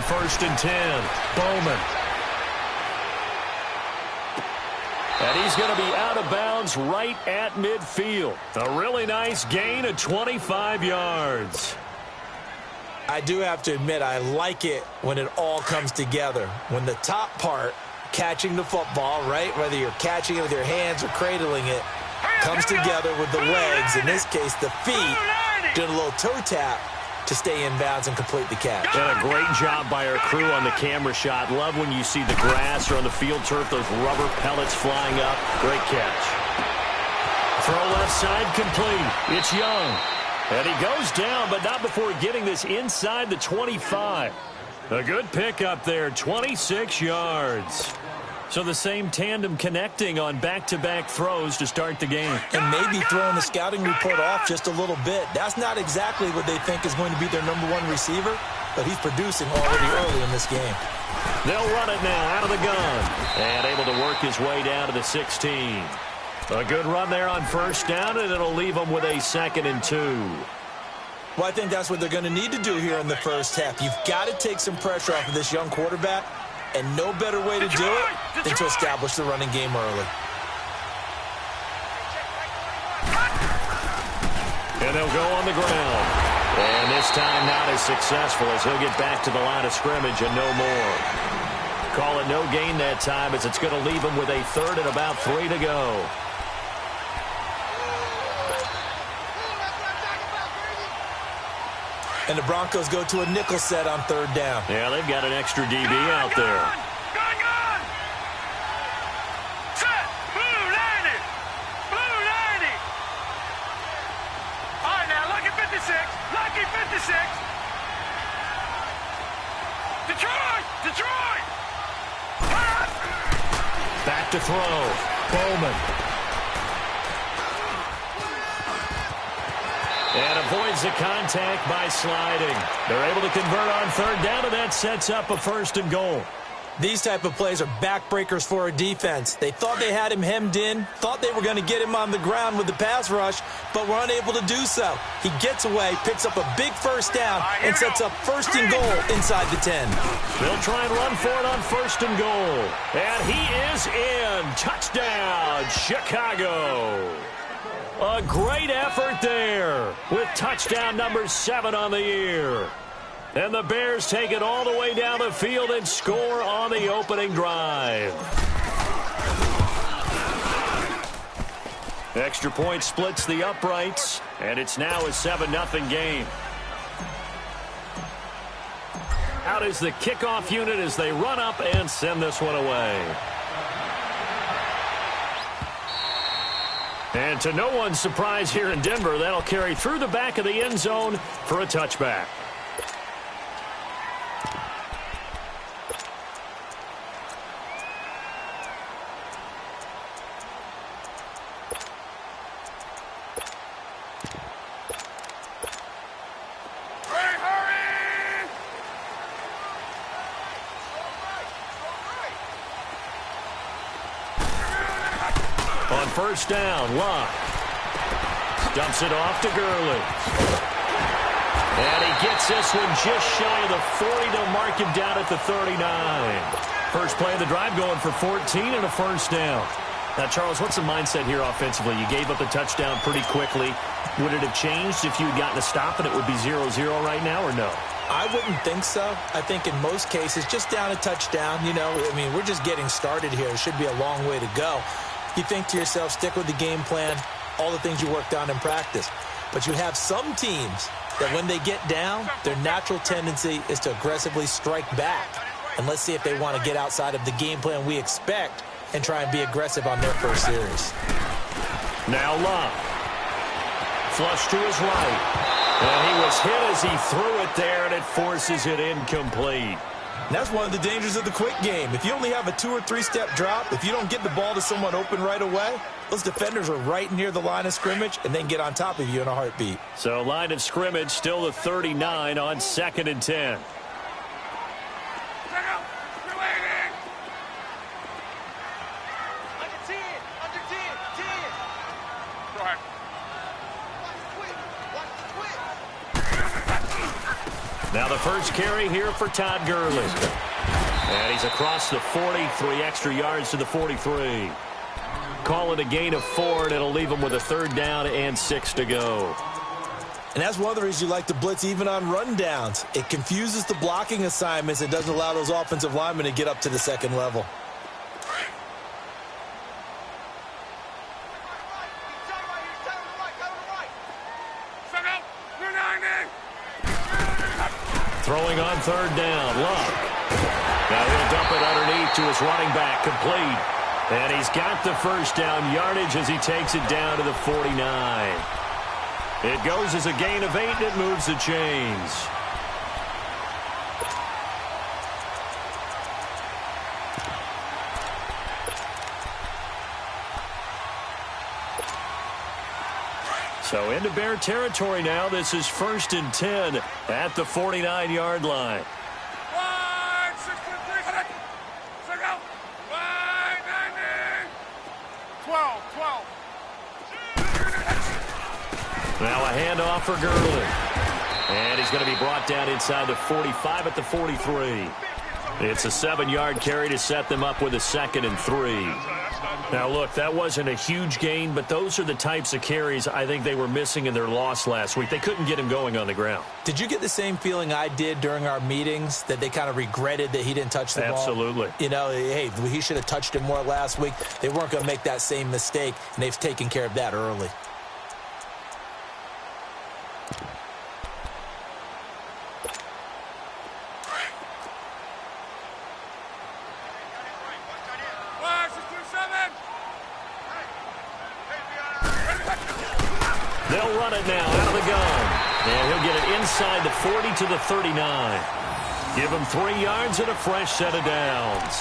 1st and 10. Bowman. And he's going to be out of bounds right at midfield. A really nice gain of 25 yards. I do have to admit, I like it when it all comes together. When the top part, catching the football, right, whether you're catching it with your hands or cradling it, comes together with the legs, in this case the feet, doing a little toe tap to stay in bounds and complete the catch. And a great job by our crew on the camera shot. Love when you see the grass or on the field turf, those rubber pellets flying up. Great catch. Throw left side complete. It's Young. And he goes down, but not before getting this inside the 25. A good pickup there, 26 yards. So the same tandem connecting on back-to-back throws to start the game. And maybe throwing the scouting report off just a little bit. That's not exactly what they think is going to be their #1 receiver, but he's producing already early in this game. They'll run it now out of the gun. And able to work his way down to the 16. A good run there on 1st down, and it'll leave them with a 2nd and 2. Well, I think that's what they're going to need to do here in the first half. You've got to take some pressure off of this young quarterback, and no better way to do it than to establish the running game early. And they'll go on the ground. And this time not as successful as he'll get back to the line of scrimmage and no more. Call it no gain that time as it's going to leave him with a 3rd and about 3 to go. And the Broncos go to a nickel set on 3rd down. Yeah, they've got an extra DB out there. Gun! Set! Blue 90! Blue 90! All right, now, lucky 56! Lucky 56! Detroit! Back to throw. Bowman. And avoids the contact by sliding. They're able to convert on 3rd down, and that sets up a 1st and goal. These type of plays are backbreakers for a defense. They thought they had him hemmed in, thought they were going to get him on the ground with the pass rush, but were unable to do so. He gets away, picks up a big 1st down, and sets up 1st and goal inside the 10. They'll try and run for it on 1st and goal. And he is in. Touchdown, Chicago. A great effort there with touchdown number 7 on the year. And the Bears take it all the way down the field and score on the opening drive. Extra point splits the uprights, and it's now a 7-0 game. Out is the kickoff unit as they run up and send this one away. And to no one's surprise here in Denver, that'll carry through the back of the end zone for a touchback. On 1st down, Locke dumps it off to Gurley. And he gets this one just shy of the 40. They'll mark him down at the 39. First play of the drive going for 14 and a 1st down. Now, Charles, what's the mindset here offensively? You gave up a touchdown pretty quickly. Would it have changed if you had gotten a stop and it would be 0-0 right now, or no? I wouldn't think so. I think in most cases, just down a touchdown, we're just getting started here. It should be a long way to go. You think to yourself, stick with the game plan, all the things you worked on in practice. But you have some teams that when they get down, their natural tendency is to aggressively strike back. And let's see if they want to get outside of the game plan we expect and try and be aggressive on their first series. Now Love. Flush to his right. And he was hit as he threw it there, and it forces it incomplete. And that's one of the dangers of the quick game. If you only have a 2- or 3-step drop, if you don't get the ball to someone open right away, those defenders are right near the line of scrimmage and then get on top of you in a heartbeat. So line of scrimmage still the 39 on 2nd and 10. Now the first carry here for Todd Gurley. And he's across the 40, 3 extra yards to the 43. Call it a gain of 4, and it'll leave him with a 3rd down and 6 to go. And that's one of the reasons you like to blitz even on rundowns. It confuses the blocking assignments. It doesn't allow those offensive linemen to get up to the second level. Throwing on 3rd down, Luck. Now he'll dump it underneath to his running back, complete. And he's got the 1st down yardage as he takes it down to the 49. It goes as a gain of 8, and it moves the chains. So into Bear territory now. This is 1st and 10 at the 49-yard line. 12. Now a handoff for Gurley. And he's going to be brought down inside the 45 at the 43. It's a 7-yard carry to set them up with a 2nd and 3. Now, look, that wasn't a huge gain, but those are the types of carries I think they were missing in their loss last week. They couldn't get him going on the ground. Did you get the same feeling I did during our meetings, that they kind of regretted that he didn't touch the ball? Absolutely. You know, hey, he should have touched it more last week. They weren't going to make that same mistake, and they've taken care of that early. They'll run it now out of the gun. And he'll get it inside the 40 to the 39. Give him 3 yards and a fresh set of downs.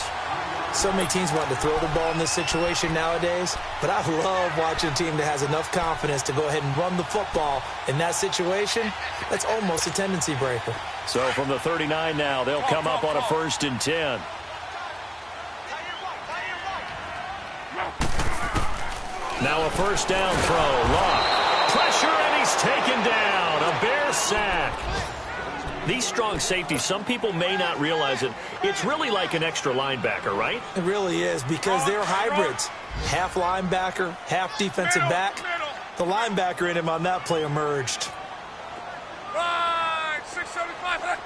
So many teams want to throw the ball in this situation nowadays, but I love watching a team that has enough confidence to go ahead and run the football in that situation. That's almost a tendency breaker. So from the 39 now, they'll come up on a 1st and 10. Now a 1st down throw. Luck. Pressure, and he's taken down. A Bear sack. These strong safeties, some people may not realize it. It's really like an extra linebacker, right? It really is, because they're hybrids. Half linebacker, half defensive back. The linebacker in him on that play emerged. Right, 675.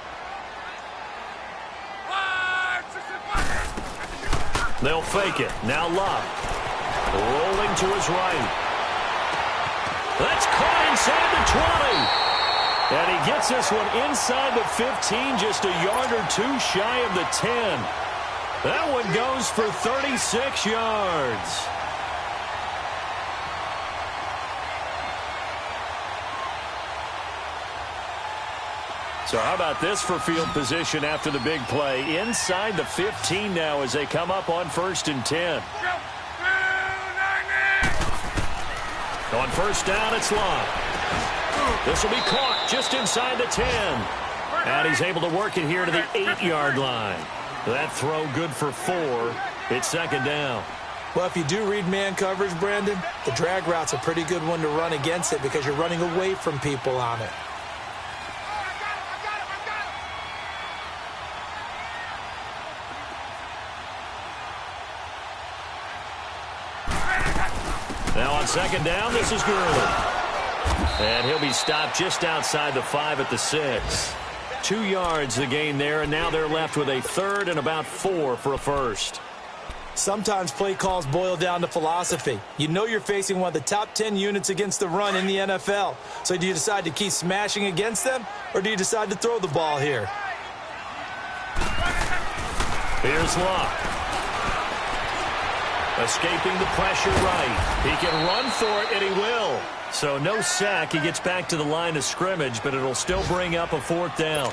Right, 675. They'll fake it. Now Luck. Rolling to his right. That's caught inside the 20. And he gets this one inside the 15, just a yard or 2 shy of the 10. That one goes for 36 yards. So how about this for field position after the big play? Inside the 15 now as they come up on 1st and 10. On 1st down, it's Long. This will be caught just inside the 10. And he's able to work it here to the 8-yard line. That throw good for 4. It's 2nd down. Well, if you do read man coverage, Brandon, the drag route's a pretty good one to run against it because you're running away from people on it. Now on 2nd down, this is Gurley. And he'll be stopped just outside the 5 at the 6. 2 yards the gain there, and now they're left with a 3rd and about 4 for a 1st. Sometimes play calls boil down to philosophy. You know you're facing one of the top 10 units against the run in the NFL. So do you decide to keep smashing against them, or do you decide to throw the ball here? Here's Luck. Escaping the pressure right. He can run for it, and he will. So no sack. He gets back to the line of scrimmage, but it'll still bring up a 4th down.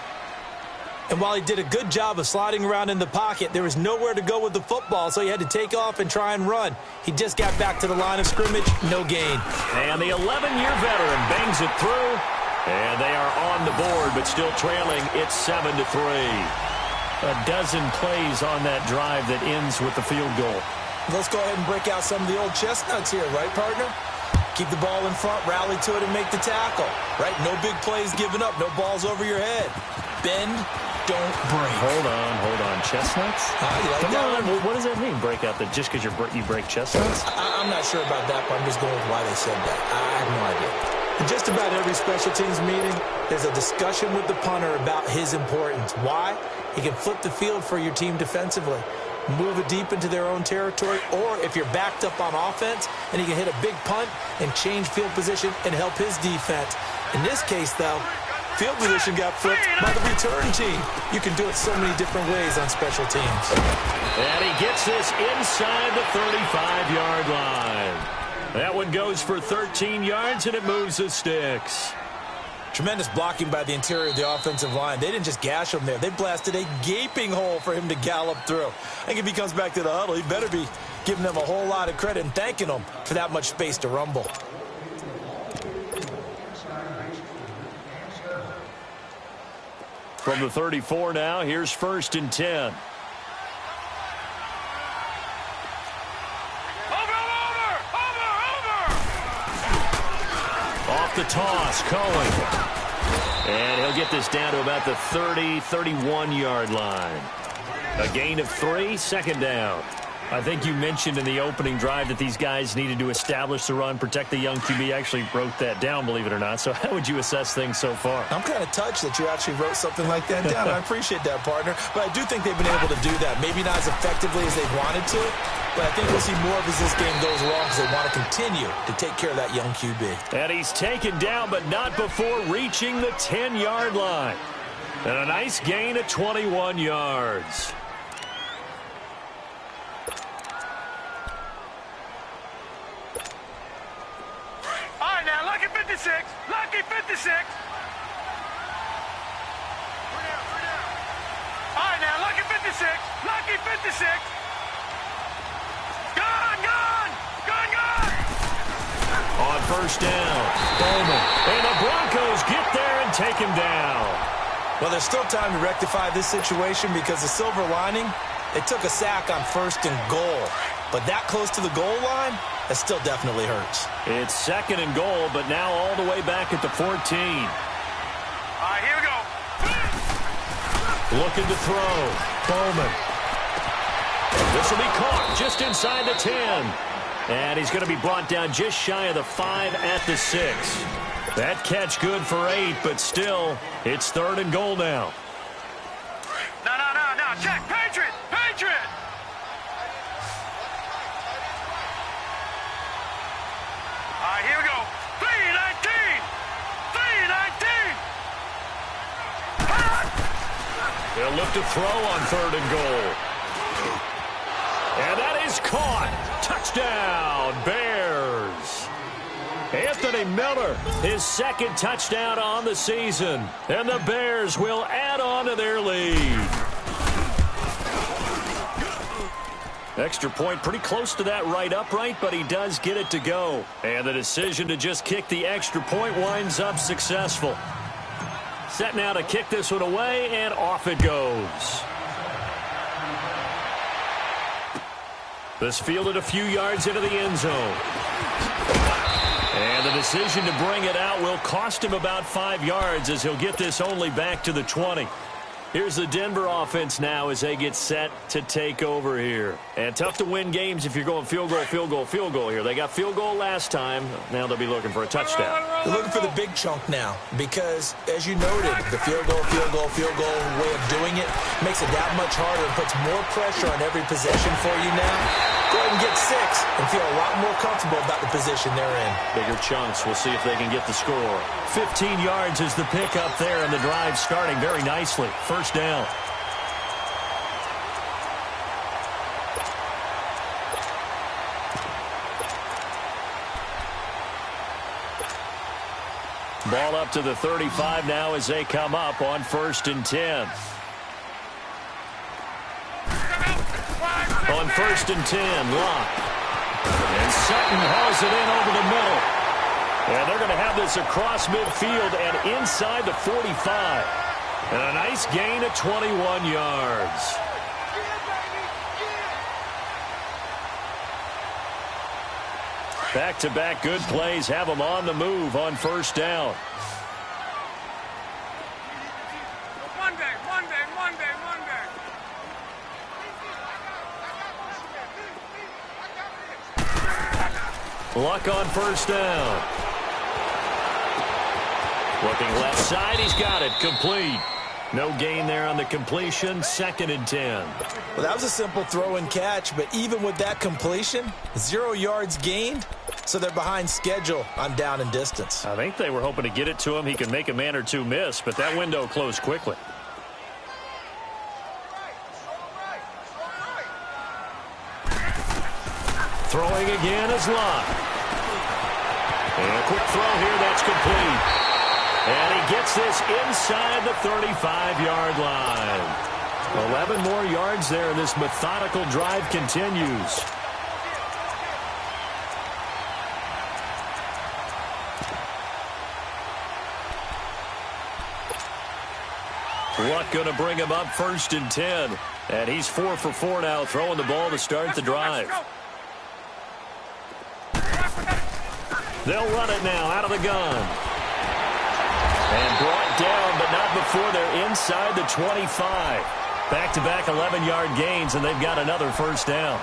And while he did a good job of sliding around in the pocket, there was nowhere to go with the football, so he had to take off and try and run. He just got back to the line of scrimmage, no gain. And the 11-year veteran bangs it through, and they are on the board, but still trailing. It's 7-3. A dozen plays on that drive that ends with the field goal. Let's go ahead and break out some of the old chestnuts here, right, partner? Keep the ball in front, rally to it, and make the tackle, right? No big plays given up, no balls over your head. Bend, don't break. Hold on. Chestnuts? You like Come that on. one? What does that mean, break out? That just because you break chestnuts? I'm not sure about that, but I'm just going with why they said that. I have no idea. In just about every special teams meeting, there's a discussion with the punter about his importance. Why? He can flip the field for your team defensively, move it deep into their own territory, or if you're backed up on offense, and he can hit a big punt and change field position and help his defense. In this case, though, field position got flipped by the return team. You can do it so many different ways on special teams. And he gets this inside the 35-yard line. That one goes for 13 yards, and it moves the sticks. Tremendous blocking by the interior of the offensive line. They didn't just gash him there. They blasted a gaping hole for him to gallop through. I think if he comes back to the huddle, he better be giving them a whole lot of credit and thanking them for that much space to rumble. From the 34 now, here's 1st and 10. Off the toss, Cohen. And he'll get this down to about the 30, 31-yard line. A gain of 3, 2nd down. I think you mentioned in the opening drive that these guys needed to establish the run, protect the young QB. Actually wrote that down, believe it or not. So how would you assess things so far? I'm kind of touched that you actually wrote something like that down. I appreciate that, partner. But I do think they've been able to do that. Maybe not as effectively as they wanted to, but I think we'll see more of as this game goes along because they want to continue to take care of that young QB. And he's taken down, but not before reaching the 10-yard line. And a nice gain of 21 yards. Lucky 56. All right, now, lucky 56. Lucky 56. Gone. On 1st down, Bowman. And the Broncos get there and take him down. Well, there's still time to rectify this situation because the silver lining, they took a sack on 1st and goal. But that close to the goal line, that still definitely hurts. It's 2nd and goal, but now all the way back at the 14. All right, here we go. Looking to throw. Bowman. This will be caught just inside the 10. And he's going to be brought down just shy of the 5 at the 6. That catch good for 8, but still, it's 3rd and goal now. No. Check. Patriot. All right, here we go. 3-19. They'll look to throw on 3rd and goal. And that is caught. Touchdown, Bears. Anthony Miller, his 2nd touchdown on the season. And the Bears will add on to their lead. Extra point pretty close to that right upright, but he does get it to go. And the decision to just kick the extra point winds up successful. Set now to kick this one away, and off it goes. This fielded a few yards into the end zone. And the decision to bring it out will cost him about 5 yards as he'll get this only back to the 20. Here's the Denver offense now as they get set to take over here. And tough to win games if you're going field goal here. They got field goal last time. Now they'll be looking for a touchdown. They're looking for the big chunk now because, as you noted, the field goal way of doing it makes it that much harder and puts more pressure on every possession for you now. Go ahead and get 6 and feel a lot more comfortable about the position they're in. Bigger chunks. We'll see if they can get the score. 15 yards is the pickup there, and the drive starting very nicely. 1st down. Ball up to the 35 now as they come up on 1st and 10. On 1st and 10, Locke. And Sutton hauls it in over the middle. And they're going to have this across midfield and inside the 45. And a nice gain of 21 yards. Back-to-back good plays have them on the move on 1st down. Luck on first down. Looking left side, he's got it. Complete. No gain there on the completion. 2nd and 10. Well, that was a simple throw and catch, but even with that completion, 0 yards gained, so they're behind schedule on down and distance. I think they were hoping to get it to him. He could make a man or two miss, but that window closed quickly. Throwing again is Luck. And a quick throw here, that's complete. And he gets this inside the 35-yard line. 11 more yards there, and this methodical drive continues. Luck going to bring him up 1st and 10. And he's 4 for 4 now, throwing the ball to start the drive. They'll run it now out of the gun. And brought down, but not before they're inside the 25. Back-to-back 11-yard gains, and they've got another first down.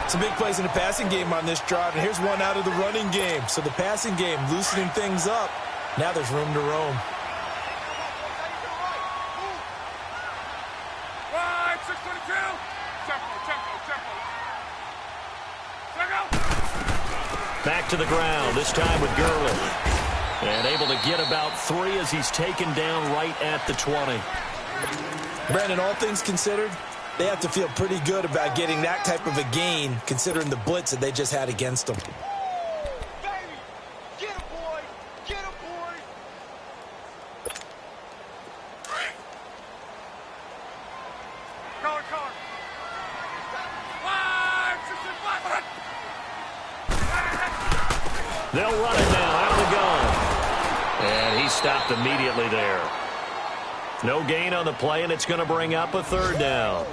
Some big plays in the passing game on this drive, and here's one out of the running game. So the passing game loosening things up. Now there's room to roam. Back to the ground, this time with Gurley. And able to get about 3 as he's taken down right at the 20. Brandon, all things considered, they have to feel pretty good about getting that type of a gain, considering the blitz that they just had against them. They'll run it now out of the gun. And he stopped immediately there. No gain on the play, and it's going to bring up a 3rd down.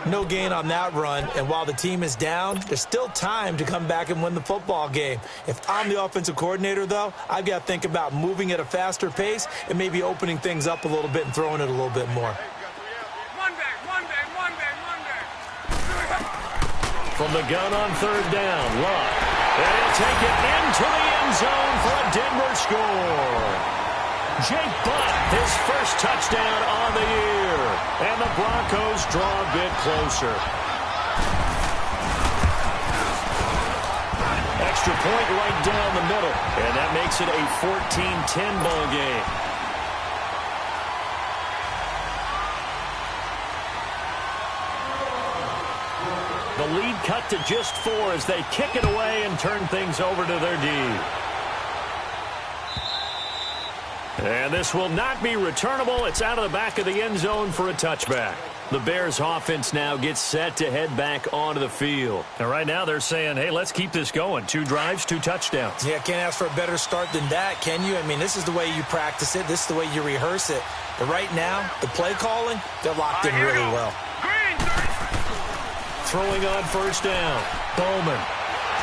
No gain on that run, and while the team is down, there's still time to come back and win the football game. If I'm the offensive coordinator, though, I've got to think about moving at a faster pace and maybe opening things up a little bit and throwing it a little bit more. Monday. From the gun on 3rd down, Luck. And he'll take it into the end zone for a Denver score. Jake Butt, his first touchdown on the year. And the Broncos draw a bit closer. Extra point right down the middle. And that makes it a 14-10 ball game. The lead cut to just 4 as they kick it away and turn things over to their D. And this will not be returnable. It's out of the back of the end zone for a touchback. The Bears offense now gets set to head back onto the field. And right now they're saying, hey, let's keep this going. 2 drives, 2 touchdowns. Yeah, can't ask for a better start than that, can you? I mean, this is the way you practice it. This is the way you rehearse it. But right now, the play calling, they're locked in really well. Throwing on first down. Bowman.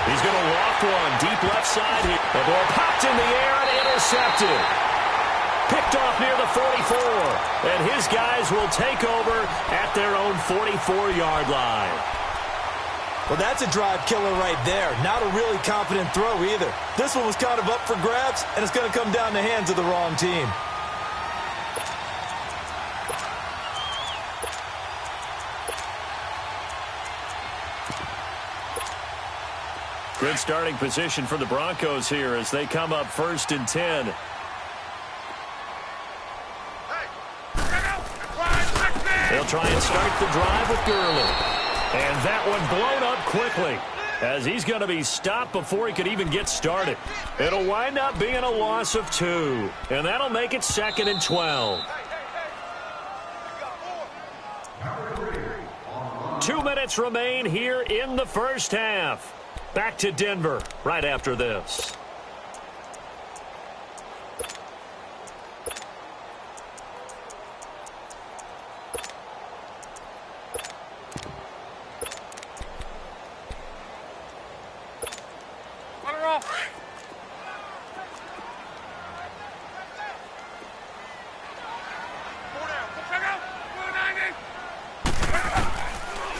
He's going to loft one. Deep left side. The ball popped in the air and intercepted. Picked off near the 44. And his guys will take over at their own 44-yard line. Well, that's a drive killer right there. Not a really confident throw either. This one was kind of up for grabs, and it's going to come down the hands of the wrong team. Good starting position for the Broncos here as they come up 1st and 10. They'll try and start the drive with Gurley. And that one blown up quickly as he's going to be stopped before he could even get started. It'll wind up being a loss of 2. And that'll make it 2nd and 12. 2 minutes remain here in the first half. Back to Denver right after this.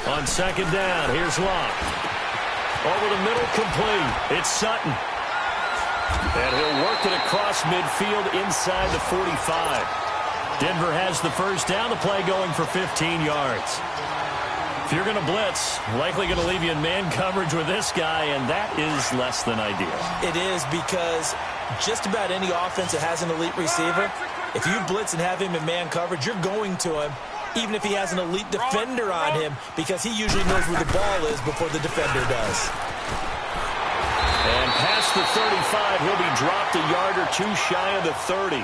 On 2nd down, here's Luck. Over the middle, complete. It's Sutton. And he'll work it across midfield inside the 45. Denver has the first down. The play going for 15 yards. If you're going to blitz, likely going to leave you in man coverage with this guy, and that is less than ideal. It is, because just about any offense that has an elite receiver, if you blitz and have him in man coverage, you're going to him, even if he has an elite defender on him, because he usually knows where the ball is before the defender does. And past the 35, he'll be dropped a yard or two shy of the 30.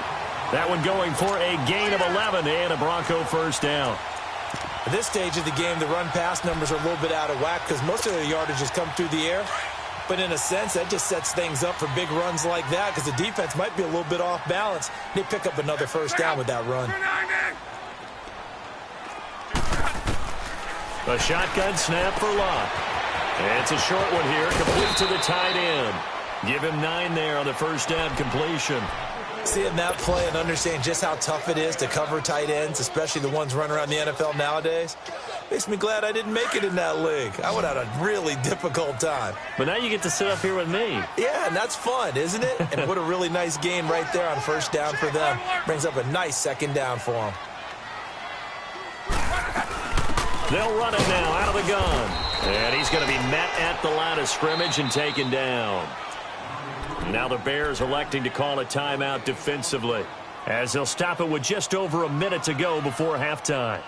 That one going for a gain of 11 and a Bronco first down. At this stage of the game, the run-pass numbers are a little bit out of whack because most of the yardage has come through the air. But in a sense, that just sets things up for big runs like that because the defense might be a little bit off balance. They pick up another first down with that run. A shotgun snap for Locke. It's a short one here, complete to the tight end. Give him 9 there on the first down completion. Seeing that play and understanding just how tough it is to cover tight ends, especially the ones running around the NFL nowadays, makes me glad I didn't make it in that league. I would have had a really difficult time. But now you get to sit up here with me. Yeah, and that's fun, isn't it? And what a really nice game right there on first down for them. Brings up a nice second down for them. They'll run it now out of the gun. And he's going to be met at the line of scrimmage and taken down. Now the Bears electing to call a timeout defensively, as they'll stop it with just over a minute to go before halftime.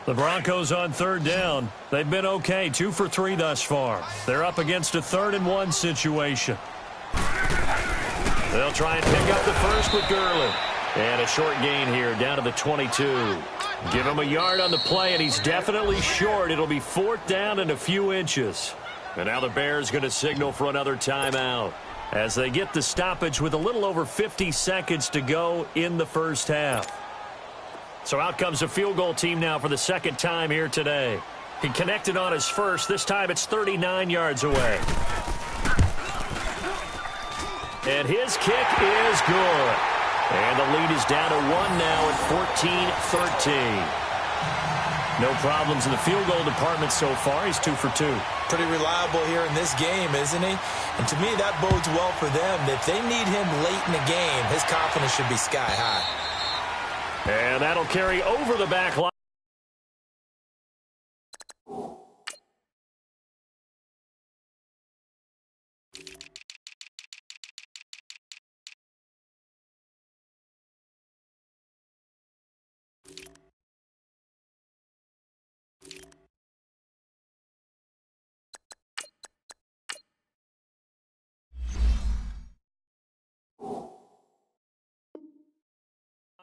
The Broncos on third down. They've been okay, 2 for 3 thus far. They're up against a 3rd-and-1 situation. They'll try and pick up the first with Gurley. And a short gain here down to the 22. Give him a yard on the play, and he's definitely short. It'll be 4th down and a few inches. And now the Bears going to signal for another timeout as they get the stoppage with a little over 50 seconds to go in the first half. So out comes a field goal team now for the second time here today. He connected on his first. This time it's 39 yards away. And his kick is good. And the lead is down to 1 now at 14-13. No problems in the field goal department so far. He's 2 for 2. Pretty reliable here in this game, isn't he? And to me, that bodes well for them. If they need him late in the game, his confidence should be sky high. And that'll carry over the back line.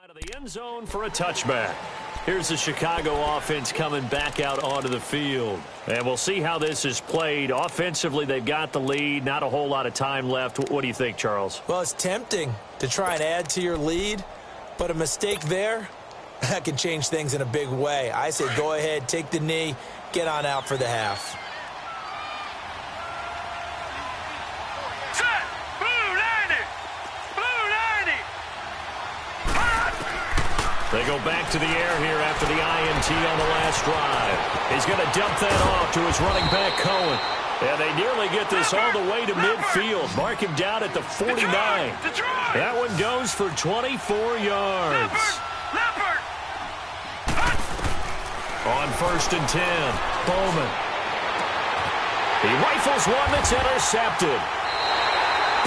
Of the end zone for a touchback. Here's the Chicago offense coming back out onto the field. And we'll see how this is played. Offensively, they've got the lead. Not a whole lot of time left. What do you think, Charles? Well, it's tempting to try and add to your lead, but a mistake there, that can change things in a big way. I say go ahead, take the knee, get on out for the half. They go back to the air here after the INT on the last drive. He's going to dump that off to his running back, Cohen. And they nearly get this all the way to midfield. Mark him down at the 49. That one goes for 24 yards. On 1st and 10, Bowman. He rifles one that's intercepted.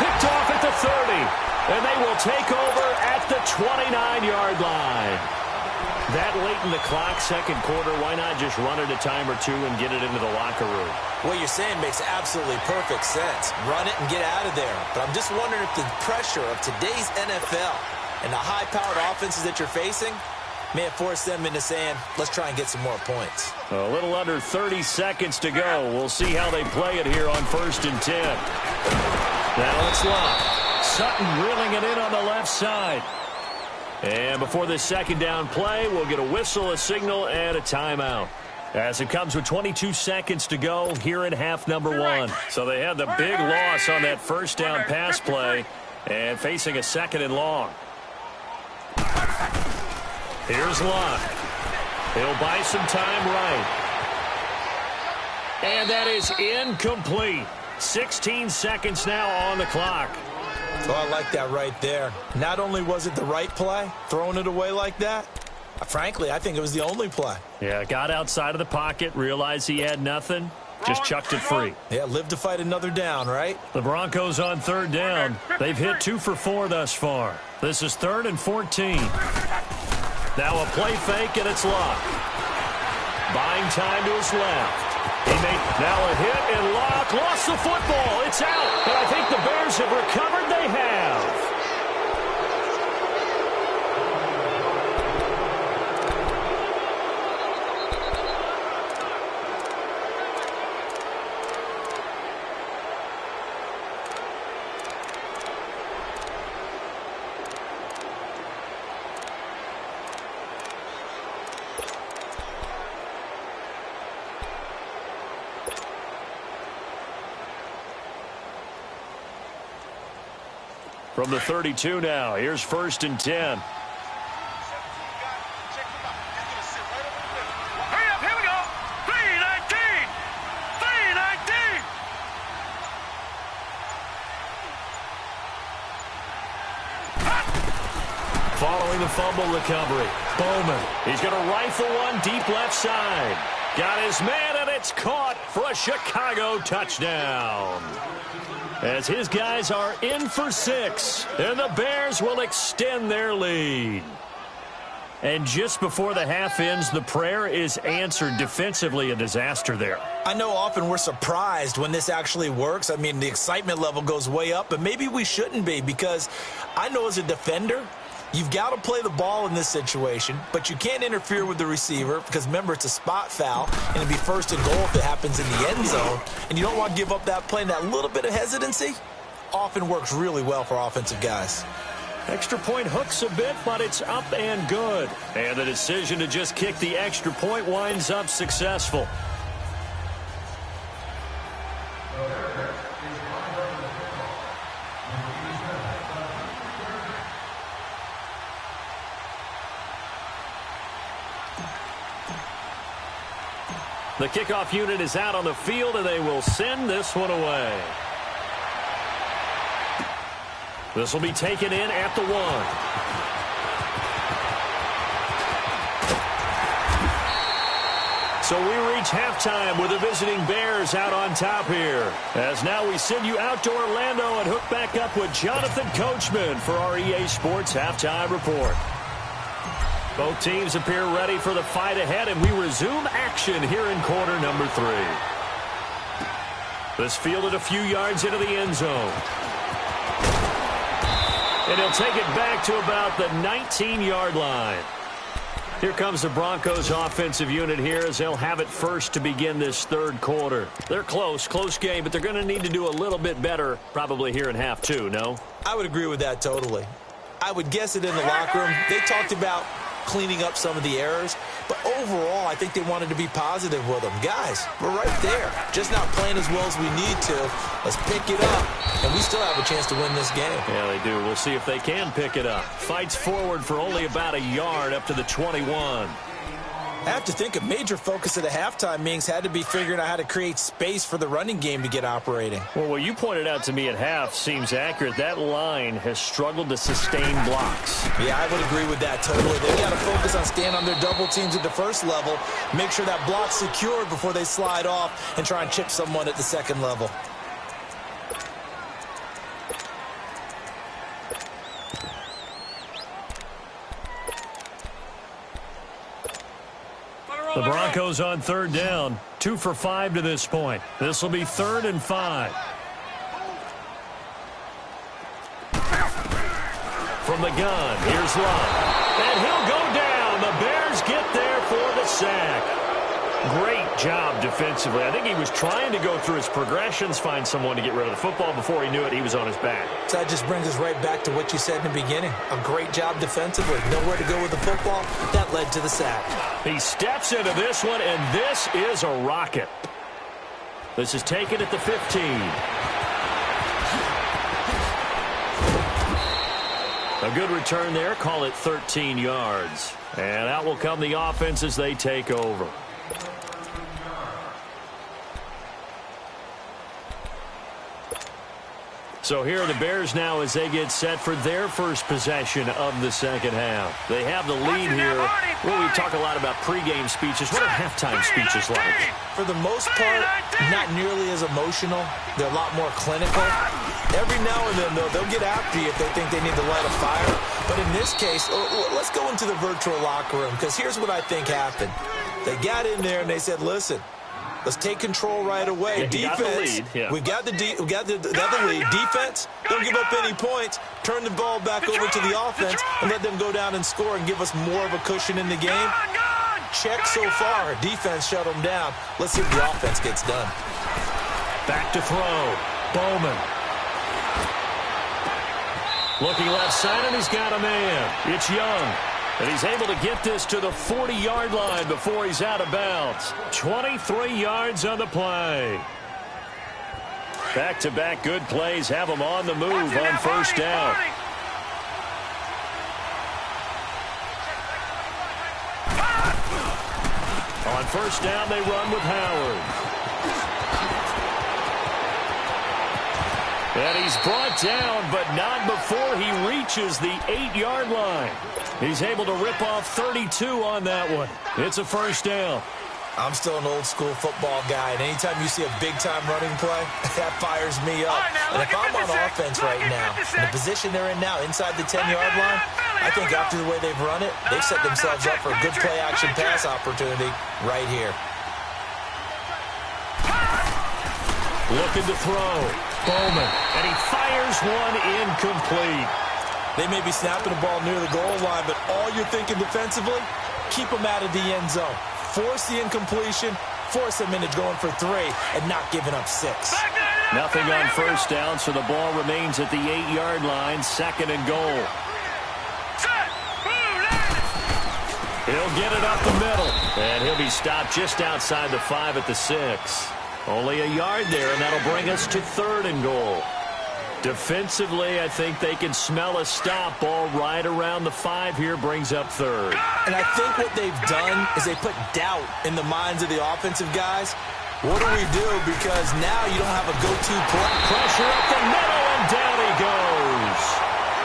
Picked off at the 30. And they will take over at the 29-yard line. That late in the clock, second quarter, why not just run it a time or two and get it into the locker room? What you're saying makes absolutely perfect sense. Run it and get out of there. But I'm just wondering if the pressure of today's NFL and the high-powered offenses that you're facing may have forced them into saying, let's try and get some more points. A little under 30 seconds to go. We'll see how they play it here on 1st and 10. Now it's Locke. Sutton reeling it in on the left side. And before this second down play, we'll get a whistle, a signal, and a timeout. As it comes with 22 seconds to go here in half number 1. So they had the big loss on that first down pass play and facing a 2nd and long. Here's Locke. He'll buy some time right. And that is incomplete. 16 seconds now on the clock. Oh, I like that right there. Not only was it the right play, throwing it away like that, frankly, I think it was the only play. Yeah, got outside of the pocket, realized he had nothing, just chucked it free. Yeah, live to fight another down, right? The Broncos on third down. They've hit 2 for 4 thus far. This is 3rd and 14. Now a play fake, and it's Locke. Buying time to his left. He made now a hit, and Locke lost the football. It's out, and I think the Bears have recovered. They have. From the 32 now, here's 1st and 10. Hurry up, here we go. 3-19. 3-19. Following the fumble recovery, Bowman. He's going to rifle one deep left side. Got his man, and it's caught for a Chicago touchdown. As his guys are in for 6, and the Bears will extend their lead. And just before the half ends, the prayer is answered. Defensively, a disaster there. I know often we're surprised when this actually works. I mean, the excitement level goes way up, but maybe we shouldn't be, because I know as a defender, you've got to play the ball in this situation, but you can't interfere with the receiver because, remember, it's a spot foul, and it'd be 1st and goal if it happens in the end zone, and you don't want to give up that play. And that little bit of hesitancy often works really well for offensive guys. Extra point hooks a bit, but it's up and good. And the decision to just kick the extra point winds up successful. The kickoff unit is out on the field, and they will send this one away. This will be taken in at the 1. So we reach halftime with the visiting Bears out on top here. As now we send you out to Orlando and hook back up with Jonathan Coachman for our EA Sports Halftime Report. Both teams appear ready for the fight ahead, and we resume action here in quarter number 3. This fielded a few yards into the end zone. And he'll take it back to about the 19-yard line. Here comes the Broncos offensive unit here as they'll have it first to begin this 3rd quarter. They're close game, but they're going to need to do a little bit better probably here in half 2, no? I would agree with that totally. I would guess it in the locker room. They talked about cleaning up some of the errors, but overall, I think they wanted to be positive with them. Guys, we're right there. Just not playing as well as we need to. Let's pick it up, and we still have a chance to win this game. Yeah, they do. We'll see if they can pick it up. Fights forward for only about a yard up to the 21. I have to think a major focus at the halftime meetings had to be figuring out how to create space for the running game to get operating. Well, what you pointed out to me at half seems accurate. That line has struggled to sustain blocks. Yeah, I would agree with that totally. They've got to focus on staying on their double teams at the first level, make sure that block's secured before they slide off and try and chip someone at the second level. The Broncos on 3rd down, 2 for 5 to this point. This will be 3rd and 5. From the gun, here's Locke. And he'll go down. The Bears get there for the sack. Great job defensively. I think he was trying to go through his progressions, find someone to get rid of the football. Before he knew it, he was on his back. So that just brings us right back to what you said in the beginning. A great job defensively. Nowhere to go with the football. That led to the sack. He steps into this one, and this is a rocket. This is taken at the 15. A good return there. Call it 13 yards. And out will come the offense as they take over. So here are the Bears now as they get set for their first possession of the second half. They have the lead here. Well, we talk a lot about pregame speeches. What are halftime speeches like? For the most part, not nearly as emotional. They're a lot more clinical. Every now and then, though, they'll get after you if they think they need to light a fire. But in this case, let's go into the virtual locker room, because here's what I think happened. They got in there and they said, listen, let's take control right away. Defense, we got the lead. Defense, don't give up any points. Turn the ball back over to the offense and let them go down and score and give us more of a cushion in the game. Check so far. Defense shut them down. Let's see if the offense gets done. Back to throw. Bowman. Looking left side, and he's got a man. It's Young. And he's able to get this to the 40-yard line before he's out of bounds. 23 yards on the play. Back-to-back good plays have him on the move on first down. On first down, they run with Howard. And he's brought down, but not before he reaches the 8-yard line. He's able to rip off 32 on that one. It's a first down. I'm still an old-school football guy, and anytime you see a big-time running play, that fires me up. And if I'm on offense right now, in the position they're in now, inside the 10-yard line, I think after the way they've run it, they've set themselves up for a good play-action pass opportunity right here. Looking to throw. Bowman. And he fires one incomplete. They may be snapping the ball near the goal line, but all you're thinking defensively, keep them out of the end zone. Force the incompletion, force them into going for 3, and not giving up 6. Nothing on first down, so the ball remains at the 8-yard line, second and goal. He'll get it up the middle, and he'll be stopped just outside the 5 at the 6. Only a yard there, and that'll bring us to third and goal. Defensively, I think they can smell a stop. Ball right around the 5 here brings up third. And I think what they've done is they put doubt in the minds of the offensive guys. What do we do? Because now you don't have a go-to play. Pressure up the middle, and down he goes.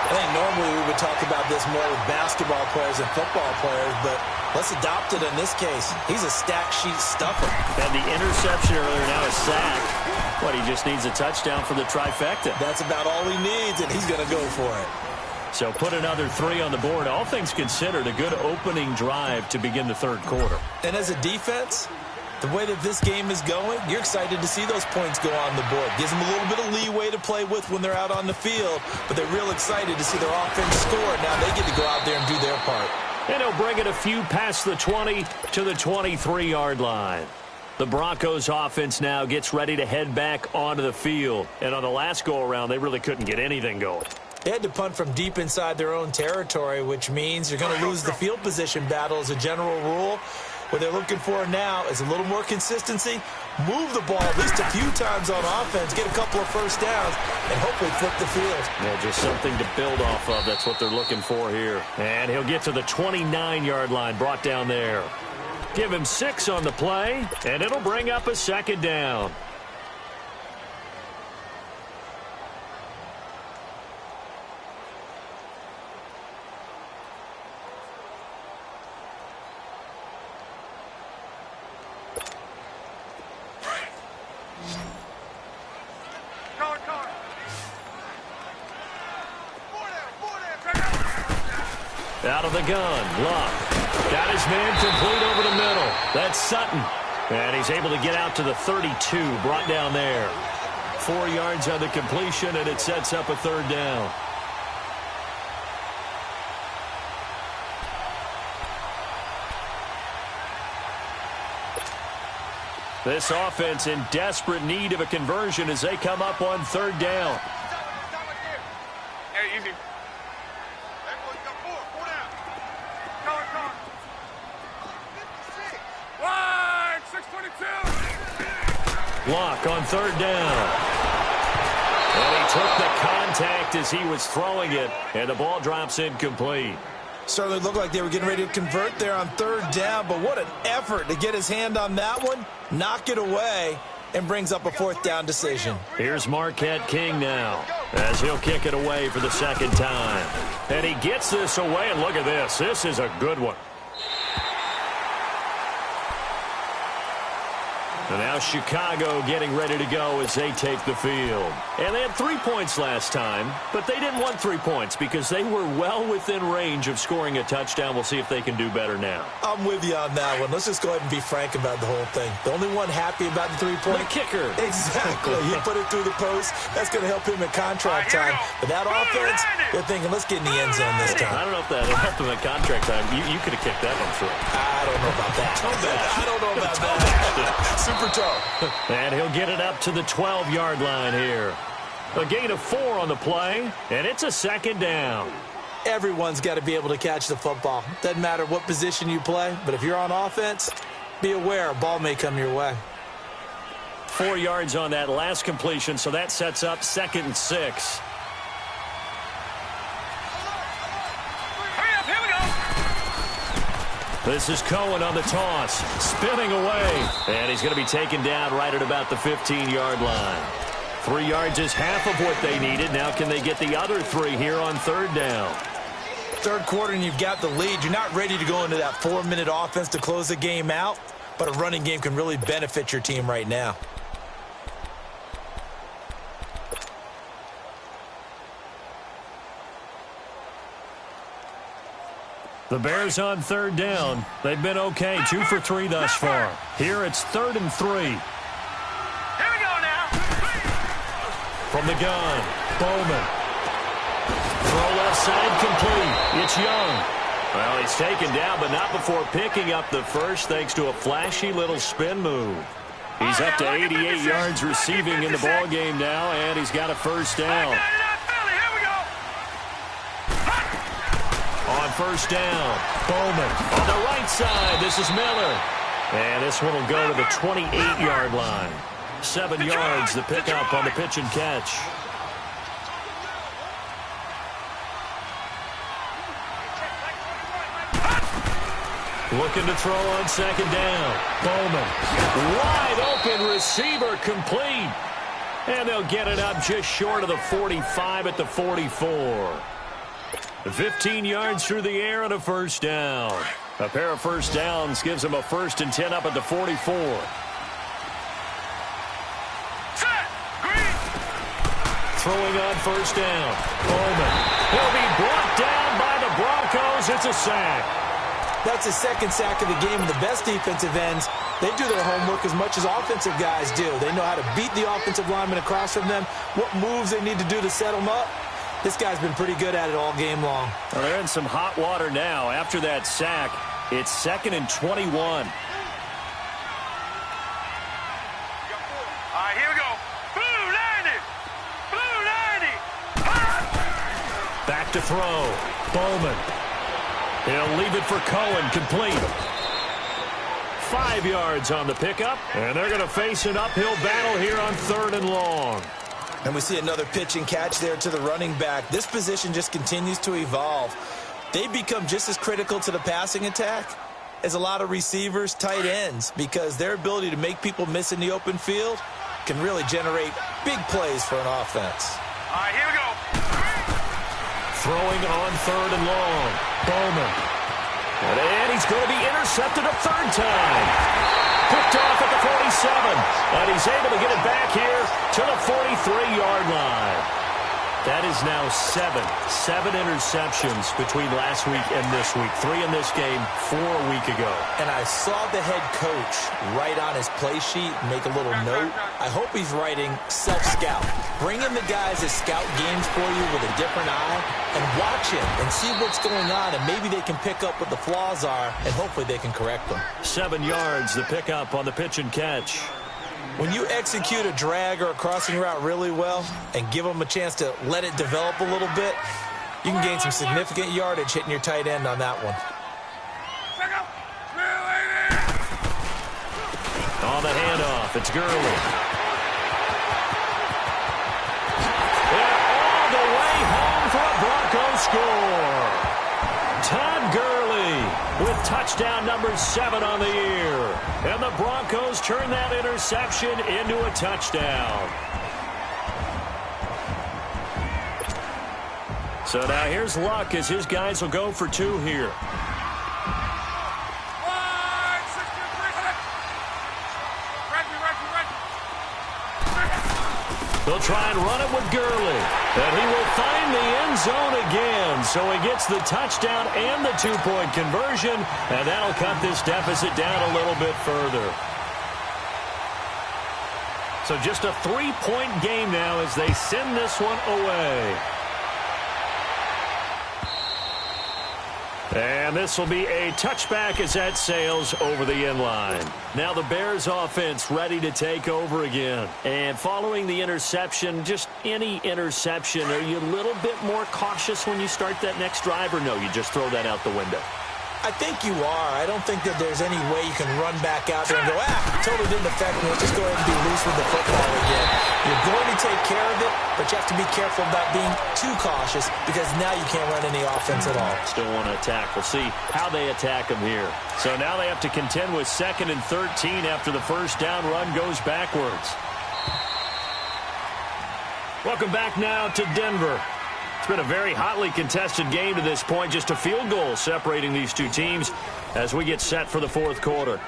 I think normally we would talk about this more with basketball players and football players, but let's adopt it in this case. He's a stat sheet stuffer. And the interception earlier, now a sack. What, he just needs a touchdown for the trifecta. That's about all he needs, and he's going to go for it. So put another 3 on the board. All things considered, a good opening drive to begin the third quarter. And as a defense, the way that this game is going, you're excited to see those points go on the board. Gives them a little bit of leeway to play with when they're out on the field, but they're real excited to see their offense score. Now they get to go out there and do their part. And he'll bring it a few past the 20 to the 23-yard line. The Broncos offense now gets ready to head back onto the field. And on the last go-around, they really couldn't get anything going. They had to punt from deep inside their own territory, which means you're going to lose the field position battle as a general rule. What they're looking for now is a little more consistency, move the ball at least a few times on offense, get a couple of first downs, and hopefully flip the field. Yeah, just something to build off of. That's what they're looking for here. And he'll get to the 29-yard line, brought down there. Give him 6 on the play, and it'll bring up a second down. Out of the gun, Luck. Got his man complete over the middle. That's Sutton. And he's able to get out to the 32, brought down there. 4 yards on the completion, and it sets up a third down. This offense in desperate need of a conversion as they come up on third down. Hey, easy. Block on third down. And he took the contact as he was throwing it, and the ball drops incomplete. Certainly looked like they were getting ready to convert there on third down, but what an effort to get his hand on that one, knock it away, and brings up a fourth down decision. Here's Marquette King now, as he'll kick it away for the second time. And he gets this away, and look at this. This is a good one. And now Chicago getting ready to go as they take the field. And they had 3 points last time, but they didn't want 3 points because they were well within range of scoring a touchdown. We'll see if they can do better now. I'm with you on that one. Let's just go ahead and be frank about the whole thing. The only one happy about the 3-point? The kicker. Exactly. He put it through the post. That's going to help him in contract time. But that offense, they're thinking, let's get in the end zone this time. I don't know if that helped him in contract time. You could have kicked that one through. I don't know about that. I don't know about that. Super toe. And he'll get it up to the 12-yard line here. A gain of 4 on the play, and it's a second down. Everyone's got to be able to catch the football. Doesn't matter what position you play, but if you're on offense, be aware a ball may come your way. 4 yards on that last completion, so that sets up 2nd and 6. Here we go. This is Cohen on the toss, spinning away, and he's going to be taken down right at about the 15-yard line. 3 yards is half of what they needed. Now can they get the other 3 here on third down? Third quarter and you've got the lead. You're not ready to go into that 4-minute offense to close the game out, but a running game can really benefit your team right now. The Bears on third down. They've been okay, 2 for 3 thus far. Here it's 3rd and 3. Here we go now. From the gun, Bowman. Throw left side complete. It's Young. Well, he's taken down, but not before picking up the first thanks to a flashy little spin move. He's up to 88 yards receiving in the ball game now, and he's got a first down. On first down, Bowman on the right side. This is Miller. And this one will go to the 28-yard line. 7 yards, the pickup on the pitch and catch. Looking to throw on second down. Bowman. Wide open receiver complete. And they'll get it up just short of the 45 at the 44. 15 yards through the air and a first down. A pair of first downs gives them a 1st and 10 up at the 44. Throwing on first down. Bowman. He'll be brought down by the Broncos. It's a sack. That's his 2nd sack of the game, and the best defensive ends, they do their homework as much as offensive guys do. They know how to beat the offensive lineman across from them, what moves they need to do to set them up. This guy's been pretty good at it all game long. Well, they're in some hot water now. After that sack, it's 2nd and 21. All right, here we go. Blue 90. Blue 90. Back to throw. Bowman. He'll leave it for Cohen, complete. 5 yards on the pickup, and they're going to face an uphill battle here on 3rd and long. And we see another pitch and catch there to the running back. This position just continues to evolve. They become just as critical to the passing attack as a lot of receivers, tight ends, because their ability to make people miss in the open field can really generate big plays for an offense. All right, here we go. Throwing on 3rd and long. Bowman. And he's going to be intercepted a 3rd time. Picked off at the 47. And he's able to get it back here to the 43-yard line. That is now 7 interceptions between last week and this week. 3 in this game, 4 a week ago. And I saw the head coach write on his play sheet, make a little note. I hope he's writing self-scout. Bring in the guys that scout games for you with a different eye and watch him and see what's going on, and maybe they can pick up what the flaws are, and hopefully they can correct them. 7 yards, the pickup on the pitch and catch. When you execute a drag or a crossing route really well and give them a chance to let it develop a little bit, you can gain some significant yardage hitting your tight end on that one. On the handoff, it's Gurley. score. Todd Gurley with touchdown number 7 on the year. And the Broncos turn that interception into a touchdown. So now here's Luck as his guys will go for 2 here. They'll try and run it with Gurley. And he will find the end zone again. So he gets the touchdown and the 2-point conversion. And that'll cut this deficit down a little bit further. So just a 3-point game now as they send this one away. And this will be a touchback as that sails over the end line. Now the Bears offense ready to take over again. And following the interception, just any interception, are you a little bit more cautious when you start that next drive, or no, you just throw that out the window? I think you are. I don't think that there's any way you can run back out there and go, totally didn't affect me. Let's just go ahead and be loose with the football again. You're going to take care of it, but you have to be careful about being too cautious because now you can't run any offense at all. Still want to attack. We'll see how they attack them here. So now they have to contend with 2nd and 13 after the first down run goes backwards. Welcome back now to Denver. It's been a very hotly contested game to this point. Just a field goal separating these two teams as we get set for the 4th quarter.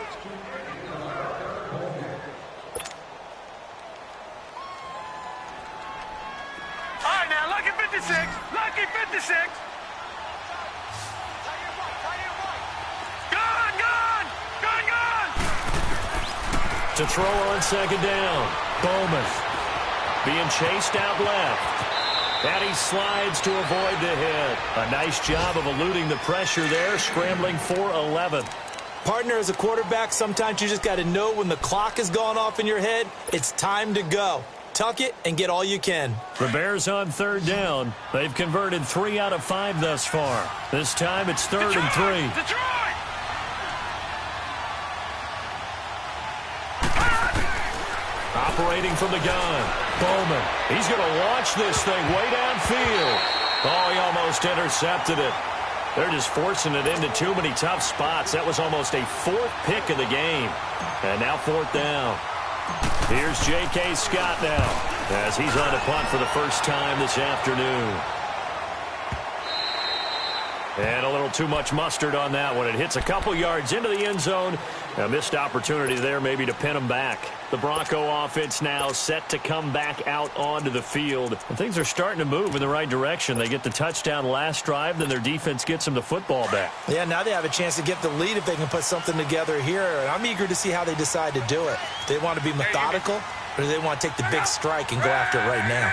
All right, now, lucky 56. Lucky 56. Gone. To throw on 2nd down. Bowman being chased out left. And he slides to avoid the hit. A nice job of eluding the pressure there, scrambling for 11. Partner, as a quarterback, sometimes you just got to know when the clock has gone off in your head, it's time to go. Tuck it and get all you can. The Bears on 3rd down. They've converted 3 out of 5 thus far. This time it's 3rd and 3. Detroit! Operating from the gun. Bowman. He's going to launch this thing way downfield. Oh, he almost intercepted it. They're just forcing it into too many tough spots. That was almost a 4th pick of the game. And now 4th down. Here's J.K. Scott now as he's on to punt for the first time this afternoon. And a little too much mustard on that one. It hits a couple yards into the end zone. A missed opportunity there maybe to pin him back. The Bronco offense now set to come back out onto the field. And things are starting to move in the right direction. They get the touchdown last drive, then their defense gets them the football back. Yeah, now they have a chance to get the lead if they can put something together here. And I'm eager to see how they decide to do it. Do they want to be methodical, or do they want to take the big strike and go after it right now?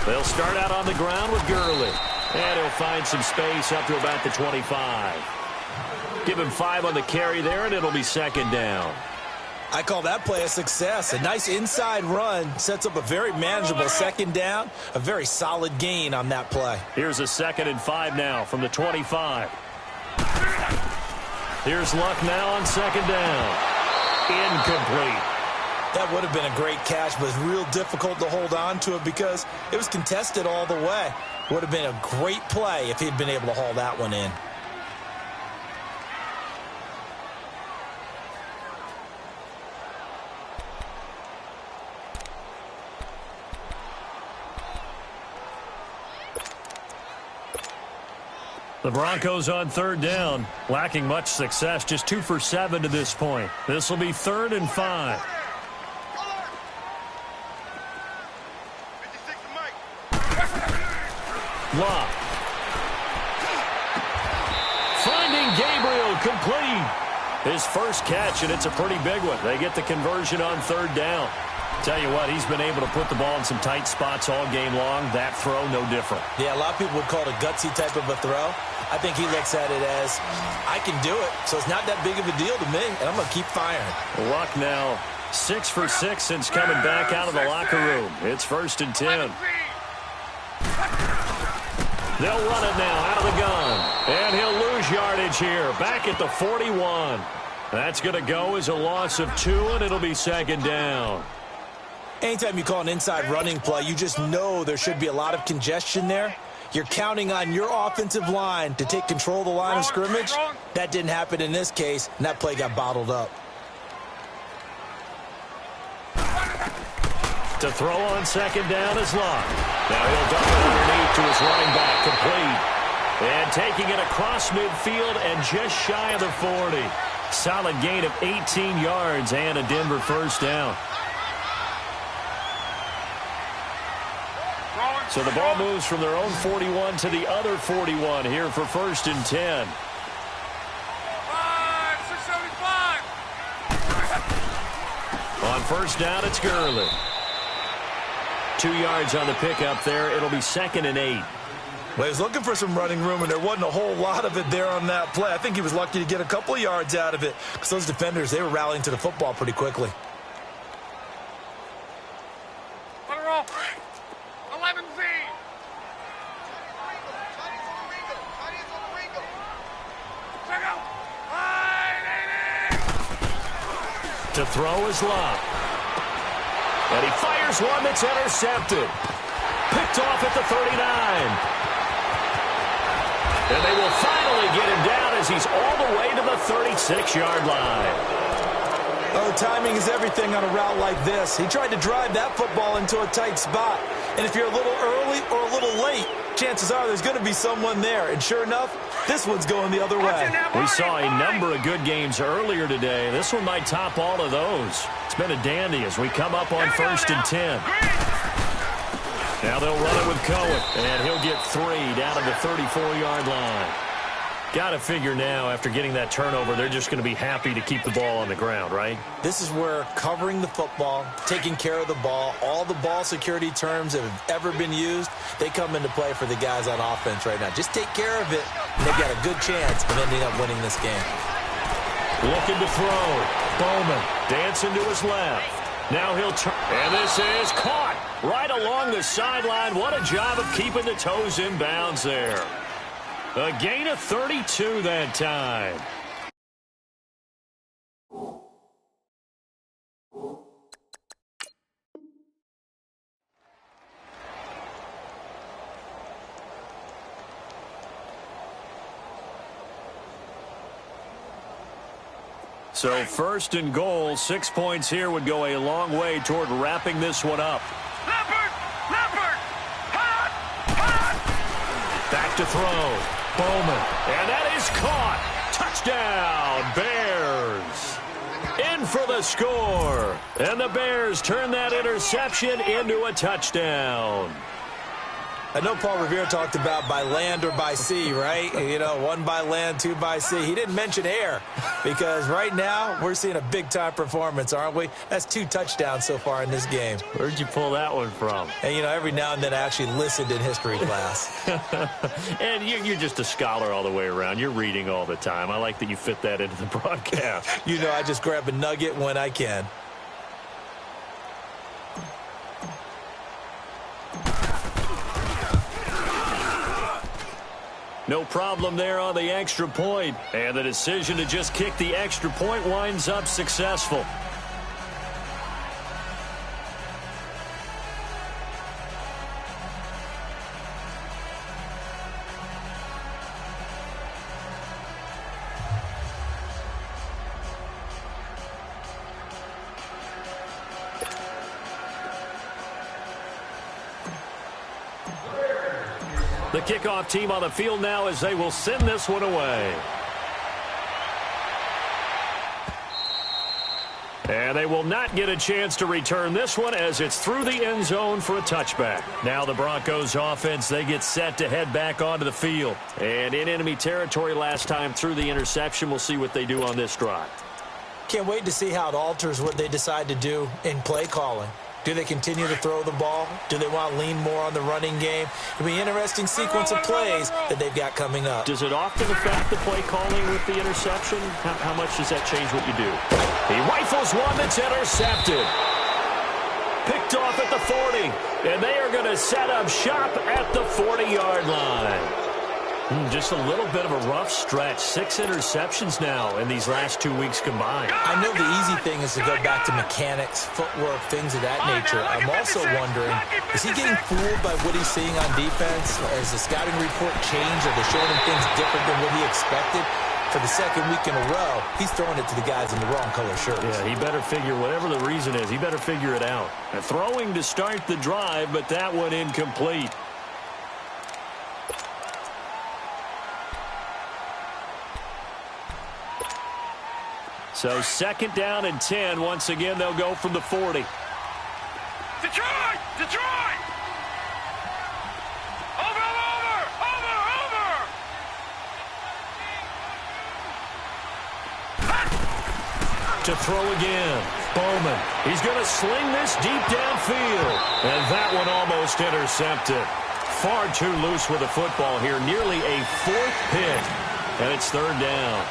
They'll start out on the ground with Gurley. And he'll find some space up to about the 25. Give him 5 on the carry there, and it'll be 2nd down. I call that play a success. A nice inside run sets up a very manageable 2nd down. A very solid gain on that play. Here's a 2nd and 5 now from the 25. Here's Luck now on 2nd down. Incomplete. That would have been a great catch, but it's real difficult to hold on to it because it was contested all the way. Would have been a great play if he'd been able to haul that one in. The Broncos on 3rd down, lacking much success, just 2 for 7 to this point. This will be 3rd and 5. Luck. Finding Gabriel complete. His first catch, and it's a pretty big one. They get the conversion on 3rd down. Tell you what, he's been able to put the ball in some tight spots all game long. That throw, no different. Yeah, a lot of people would call it a gutsy type of a throw. I think he looks at it as, I can do it, so it's not that big of a deal to me, and I'm going to keep firing. Luck now 6 for 6 since coming back out of the locker room. It's 1st and 10. They'll run it now out of the gun. And he'll lose yardage here. Back at the 41. That's going to go as a loss of 2, and it'll be 2nd down. Anytime you call an inside running play, you just know there should be a lot of congestion there. You're counting on your offensive line to take control of the line of scrimmage. That didn't happen in this case, and that play got bottled up. To throw on second down is Locke. Now he'll dump it underneath to his running back, complete. And taking it across midfield and just shy of the 40. Solid gain of 18 yards and a Denver first down. So the ball moves from their own 41 to the other 41 here for 1st and 10. 675. On first down, it's Gurley. 2 yards on the pickup there. It'll be 2nd and 8. Well, he was looking for some running room, and there wasn't a whole lot of it there on that play. I think he was lucky to get a couple of yards out of it because those defenders, they were rallying to the football pretty quickly. Let her roll. 11Z. Check out. To throw is Locke. And he fires one that's intercepted. Picked off at the 39. And they will finally get him down as he's all the way to the 36-yard line. Oh, timing is everything on a route like this. He tried to drive that football into a tight spot. And if you're a little early or a little late, chances are there's going to be someone there. And sure enough, this one's going the other way. We saw a number of good games earlier today. This one might top all of those. It's been a dandy as we come up on 1st and 10. Now they'll run it with Cohen, and he'll get 3 down to the 34-yard line. Got to figure now, after getting that turnover, they're just going to be happy to keep the ball on the ground, right? This is where covering the football, taking care of the ball, all the ball security terms that have ever been used, they come into play for the guys on offense right now. Just take care of it, and they've got a good chance of ending up winning this game. Looking to throw. Bowman dancing to his left. Now he'll turn, and this is caught right along the sideline. What a job of keeping the toes in bounds there. A gain of 32 that time. So 1st and goal, 6 points here would go a long way toward wrapping this one up. Leopard! Leopard! Hot! Hot! Back to throw. Bowman. And that is caught. Touchdown, Bears. In for the score. And the Bears turn that interception into a touchdown. I know Paul Revere talked about by land or by sea, right? You know, 1 by land, 2 by sea. He didn't mention air because right now we're seeing a big-time performance, aren't we? That's 2 touchdowns so far in this game. Where'd you pull that one from? And, you know, every now and then I actually listened in history class. And you're just a scholar all the way around. You're reading all the time. I like that you fit that into the broadcast. You know, I just grab a nugget when I can. No problem there on the extra point. And the decision to just kick the extra point winds up successful. The kickoff team on the field now as they will send this one away. And they will not get a chance to return this one as it's through the end zone for a touchback. Now the Broncos offense, they get set to head back onto the field. And in enemy territory last time through the interception. We'll see what they do on this drive. Can't wait to see how it alters what they decide to do in play calling. Do they continue to throw the ball? Do they want to lean more on the running game? It'll be an interesting sequence of plays that they've got coming up. Does it often affect the play calling with the interception? How much does that change what you do? He rifles one that's intercepted. Picked off at the 40. And they are going to set up shop at the 40-yard line. Just a little bit of a rough stretch. 6 interceptions now in these last 2 weeks combined. I know the easy thing is to go back to mechanics, footwork, things of that nature. I'm also wondering, is he getting fooled by what he's seeing on defense? Has the scouting report changed? Are they showing him things different than what he expected? For the second week in a row, he's throwing it to the guys in the wrong color shirts. Yeah, he better figure, whatever the reason is, he better figure it out. Throwing to start the drive, but that one incomplete. So 2nd down and 10. Once again, they'll go from the 40. Detroit! Detroit! Over! To throw again. Bowman. He's going to sling this deep downfield. And that one almost intercepted. Far too loose with the football here. Nearly a 4th pick. And it's 3rd down.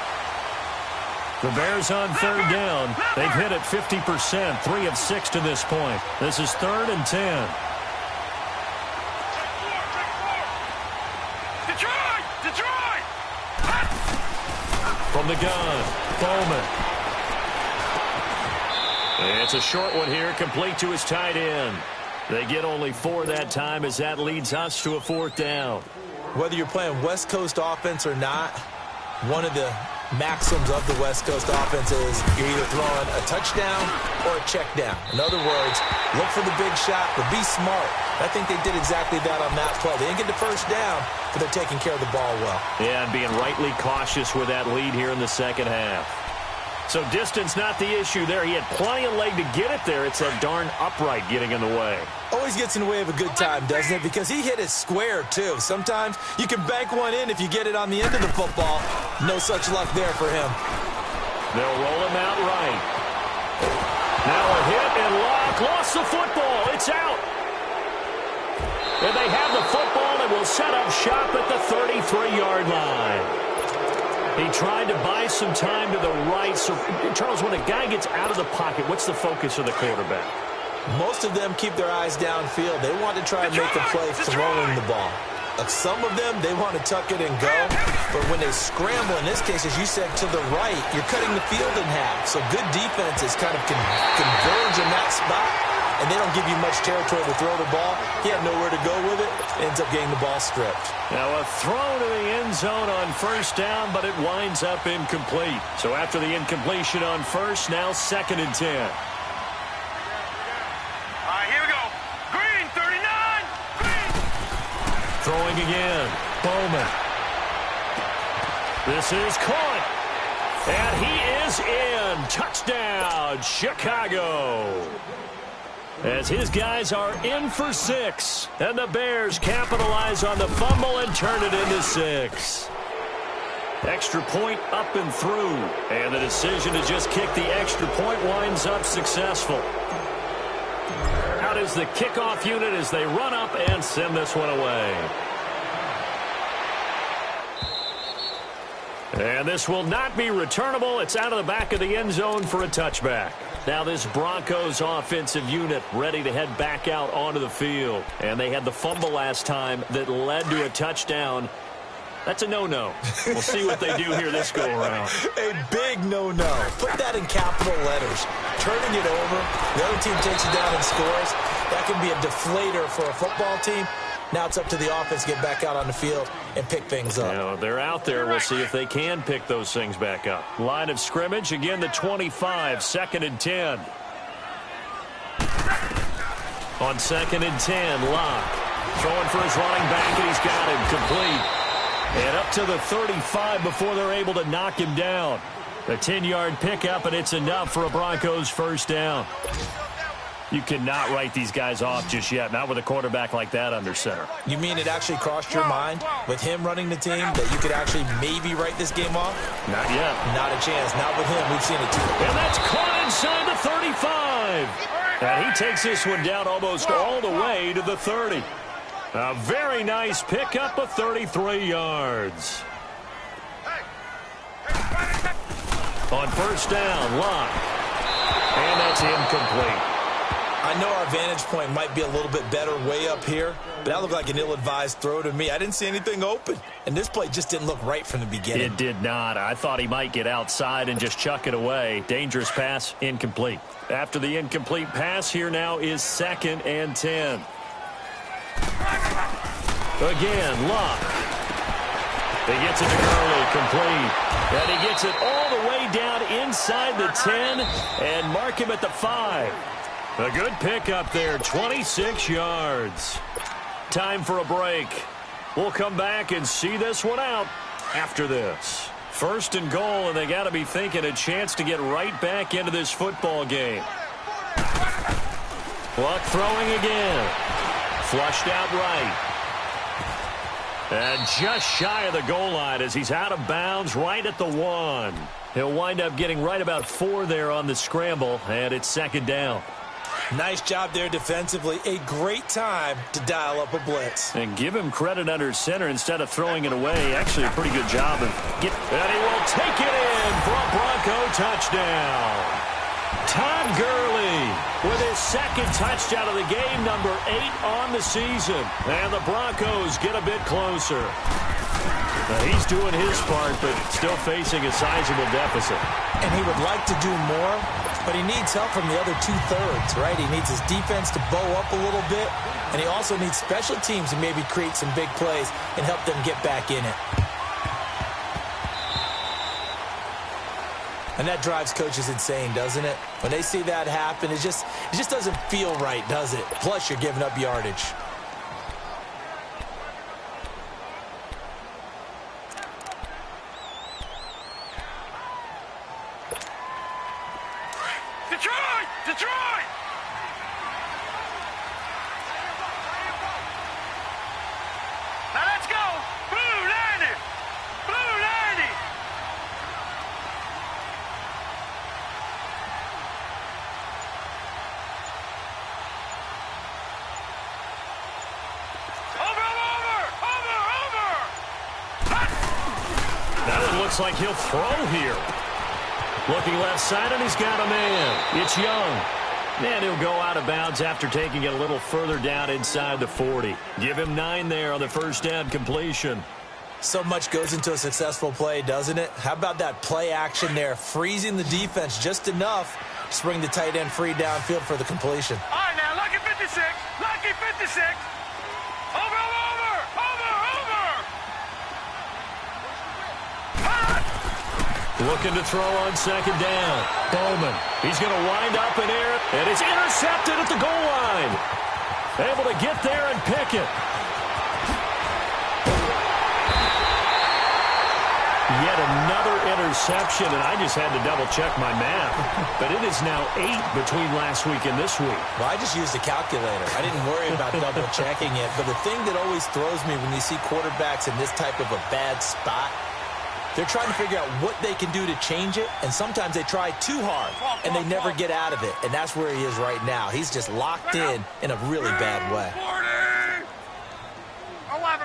The Bears on 3rd down. They've hit it 50%. 3 of 6 to this point. This is 3rd and 10. Detroit! Detroit! From the gun. Bowman. It's a short one here, complete to his tight end. They get only 4 that time as that leads us to a 4th down. Whether you're playing West Coast offense or not, one of the maxims of the West Coast offense is you're either throwing a touchdown or a check down. In other words, look for the big shot, but be smart. I think they did exactly that on that play. They didn't get the first down, but they're taking care of the ball well. Yeah, and being rightly cautious with that lead here in the second half. So distance not the issue there. He had plenty of leg to get it there. It's that darn upright getting in the way. Always gets in the way of a good time, doesn't it? Because he hit it square, too. Sometimes you can bank one in if you get it on the end of the football. No such luck there for him. They'll roll him out right. Now a hit and Locke lost the football. It's out. And they have the football and will set up shop at the 33-yard line. He tried to buy some time to the right. So, Charles, when a guy gets out of the pocket, what's the focus of the quarterback? Most of them keep their eyes downfield. They want to try and make a play throwing the ball. Some of them, they want to tuck it and go. But when they scramble, in this case, as you said, to the right, you're cutting the field in half. So good defenses kind of converge in that spot, and they don't give you much territory to throw the ball. He had nowhere to go with it. Ends up getting the ball stripped. Now a throw to the end zone on 1st down, but it winds up incomplete. So after the incompletion on 1st, now 2nd and 10. All right, here we go. Green, 39. Green. Throwing again. Bowman. This is caught. And he is in. Touchdown, Chicago. As his guys are in for 6. And the Bears capitalize on the fumble and turn it into 6. Extra point up and through. And the decision to just kick the extra point winds up successful. Out is the kickoff unit as they run up and send this one away. And this will not be returnable. It's out of the back of the end zone for a touchback. Now this Broncos offensive unit ready to head back out onto the field. And they had the fumble last time that led to a touchdown. That's a no-no. We'll see what they do here this go-around. A big no-no. Put that in capital letters. Turning it over, the other team takes it down and scores. That can be a deflator for a football team. Now it's up to the offense to get back out on the field and pick things up. Now, they're out there. We'll see if they can pick those things back up. Line of scrimmage, again, the 25, 2nd and 10. On 2nd and 10, Locke throwing for his running back, and he's got him complete. And up to the 35 before they're able to knock him down. A 10-yard pickup, and it's enough for a Broncos 1st down. You cannot write these guys off just yet, not with a quarterback like that under center. You mean it actually crossed your mind with him running the team that you could actually maybe write this game off? Not yet. Not a chance. Not with him. We've seen it too. And that's caught inside the 35. And he takes this one down almost all the way to the 30. A very nice pickup of 33 yards. On 1st down, Locke. And that's incomplete. I I know our vantage point might be a little bit better way up here, but that looked like an ill-advised throw to me. I didn't see anything open, and this play just didn't look right from the beginning. It did not. I thought he might get outside and just chuck it away. Dangerous pass, incomplete. After the incomplete pass, here now is 2nd and 10. Again, Luck. He gets it to Gurley, complete. And he gets it all the way down inside the 10 and mark him at the 5. A good pickup there, 26 yards. Time for a break. We'll come back and see this one out after this. 1st and goal, and they got to be thinking a chance to get right back into this football game. Luck throwing again. Flushed out right. And just shy of the goal line as he's out of bounds right at the 1. He'll wind up getting right about 4 there on the scramble, and it's 2nd down. Nice job there defensively. A great time to dial up a blitz. And give him credit under center instead of throwing it away. Actually, a pretty good job of getting. And he will take it in for a Bronco touchdown. Todd Gurley with his 2nd touchdown of the game, number 8 on the season. And the Broncos get a bit closer. Now he's doing his part, but still facing a sizable deficit. And he would like to do more, but he needs help from the other 2/3, right? He needs his defense to bow up a little bit, and he also needs special teams to maybe create some big plays and help them get back in it. And that drives coaches insane, doesn't it? When they see that happen, it just doesn't feel right, does it? Plus, you're giving up yardage. Detroit! Detroit! Now let's go! Blue 90! Blue 90! Over! Now it looks like he'll throw here. Looking left side, and he's got a man. It's Young. And he'll go out of bounds after taking it a little further down inside the 40. Give him 9 there on the 1st down completion. So much goes into a successful play, doesn't it? How about that play action there, freezing the defense just enough to bring the tight end free downfield for the completion. All right, now, lucky 56. Lucky 56. Over! Looking to throw on 2nd down. Bowman. He's going to wind up in air, and it's intercepted at the goal line. Able to get there and pick it. Yet another interception, and I just had to double-check my math. But it is now 8 between last week and this week. Well, I just used a calculator. I didn't worry about double-checking it. But the thing that always throws me when you see quarterbacks in this type of a bad spot, they're trying to figure out what they can do to change it, and sometimes they try too hard, and they never get out of it. And that's where he is right now. He's just locked in a really bad way. 40! 11.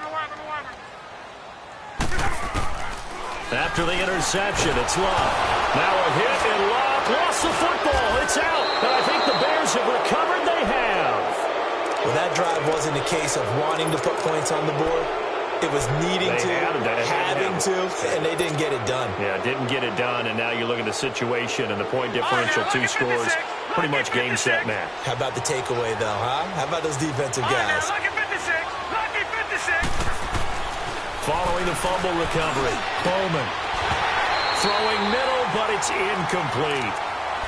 After the interception, it's Love. Now a hit, and Love lost the football. It's out, and I think the Bears have recovered. They have. Well, that drive wasn't a case of wanting to put points on the board. It was needing to, having to, and they didn't get it done. Yeah, didn't get it done, and now you look at the situation and the point differential, 2 scores, pretty much game, set, match. How about the takeaway, though, huh? How about those defensive guys? Lucky 56. Lucky 56. Following the fumble recovery, Bowman throwing middle, but it's incomplete.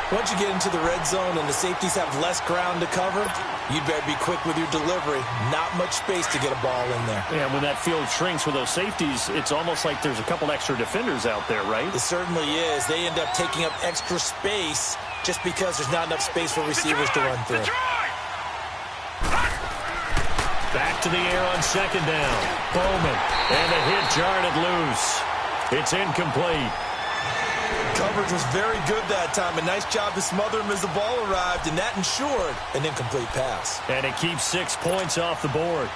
Once you get into the red zone and the safeties have less ground to cover, you'd better be quick with your delivery. Not much space to get a ball in there. Yeah, when that field shrinks with those safeties, it's almost like there's a couple extra defenders out there, right? It certainly is. They end up taking up extra space just because there's not enough space for receivers to run through. Back to the air on 2nd down. Bowman, and a hit jarred it loose. It's incomplete. Coverage was very good that time. A nice job to smother him as the ball arrived, and that ensured an incomplete pass. And it keeps 6 points off the board.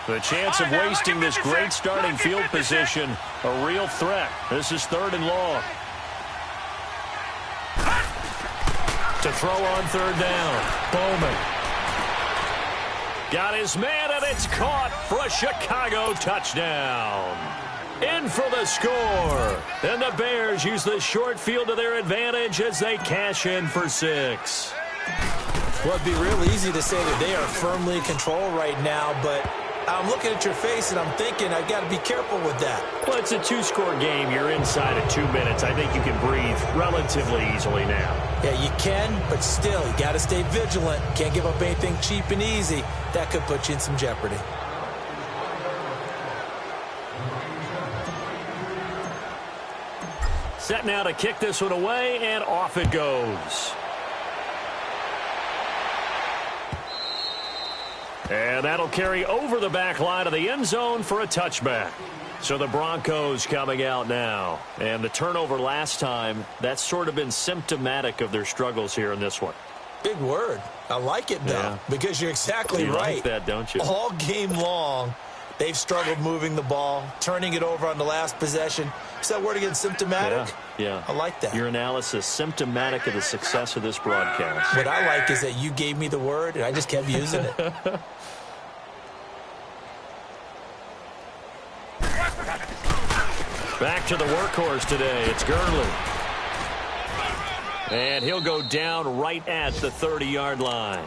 The chance of wasting this great starting field position, a real threat. This is 3rd and long. To throw on third down. Bowman. Got his man, and it's caught for a Chicago touchdown. In for the score. And the Bears use the short field to their advantage as they cash in for 6. Well, it'd be real easy to say that they are firmly in control right now, but I'm looking at your face and I'm thinking I got to be careful with that. Well, it's a 2-score game. You're inside of 2 minutes. I think you can breathe relatively easily now. Yeah, you can, but still, you got to stay vigilant. Can't give up anything cheap and easy. That could put you in some jeopardy. Set now to kick this one away, and off it goes. And that'll carry over the back line of the end zone for a touchback. So the Broncos coming out now. And the turnover last time, that's sort of been symptomatic of their struggles here in this one. Big word. I like it, though, because you're exactly right. You like that, don't you? All game long, they've struggled moving the ball, turning it over on the last possession. Is that word again, symptomatic? Yeah. I like that. Your analysis, symptomatic of the success of this broadcast. What I like is that you gave me the word, and I just kept using it. Back to the workhorse today. It's Gurley. And he'll go down right at the 30-yard line.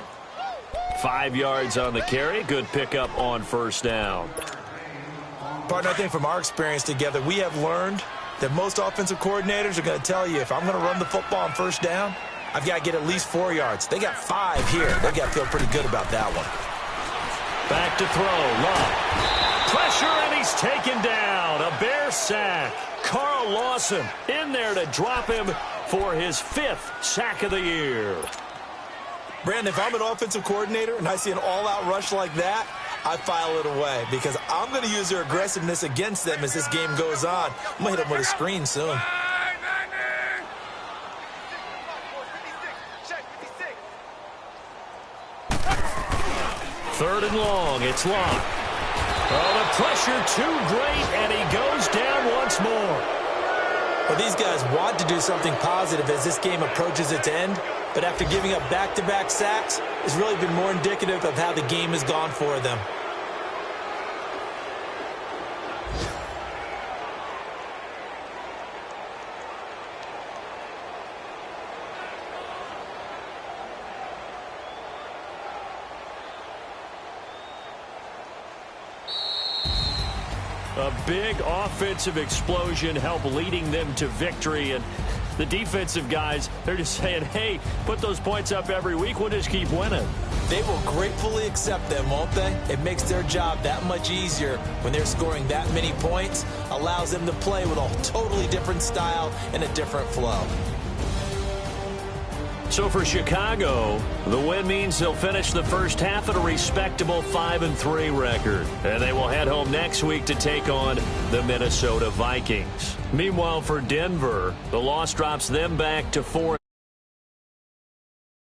5 yards on the carry. Good pickup on first down. Partner, I think from our experience together, we have learned that most offensive coordinators are going to tell you, if I'm going to run the football on first down, I've got to get at least 4 yards. They got 5 here. They got to feel pretty good about that one. Back to throw. Love. Pressure, and he's taken down. A Bear sack. Carl Lawson in there to drop him for his 5th sack of the year. Brandon, if I'm an offensive coordinator and I see an all-out rush like that, I file it away because I'm going to use their aggressiveness against them as this game goes on. I'm going to hit them with a screen soon. Third and long. It's Locke. Oh, the pressure too great, and he goes down once more. Well, these guys want to do something positive as this game approaches its end, but after giving up back-to-back sacks, it's really been more indicative of how the game has gone for them. A big offensive explosion helped leading them to victory, and the defensive guys, they're just saying, hey, put those points up every week, we'll just keep winning. They will gratefully accept them, won't they? It makes their job that much easier when they're scoring that many points, allows them to play with a totally different style and a different flow. So for Chicago, the win means they'll finish the first half at a respectable 5-3 record. And they will head home next week to take on the Minnesota Vikings. Meanwhile, for Denver, the loss drops them back to 4.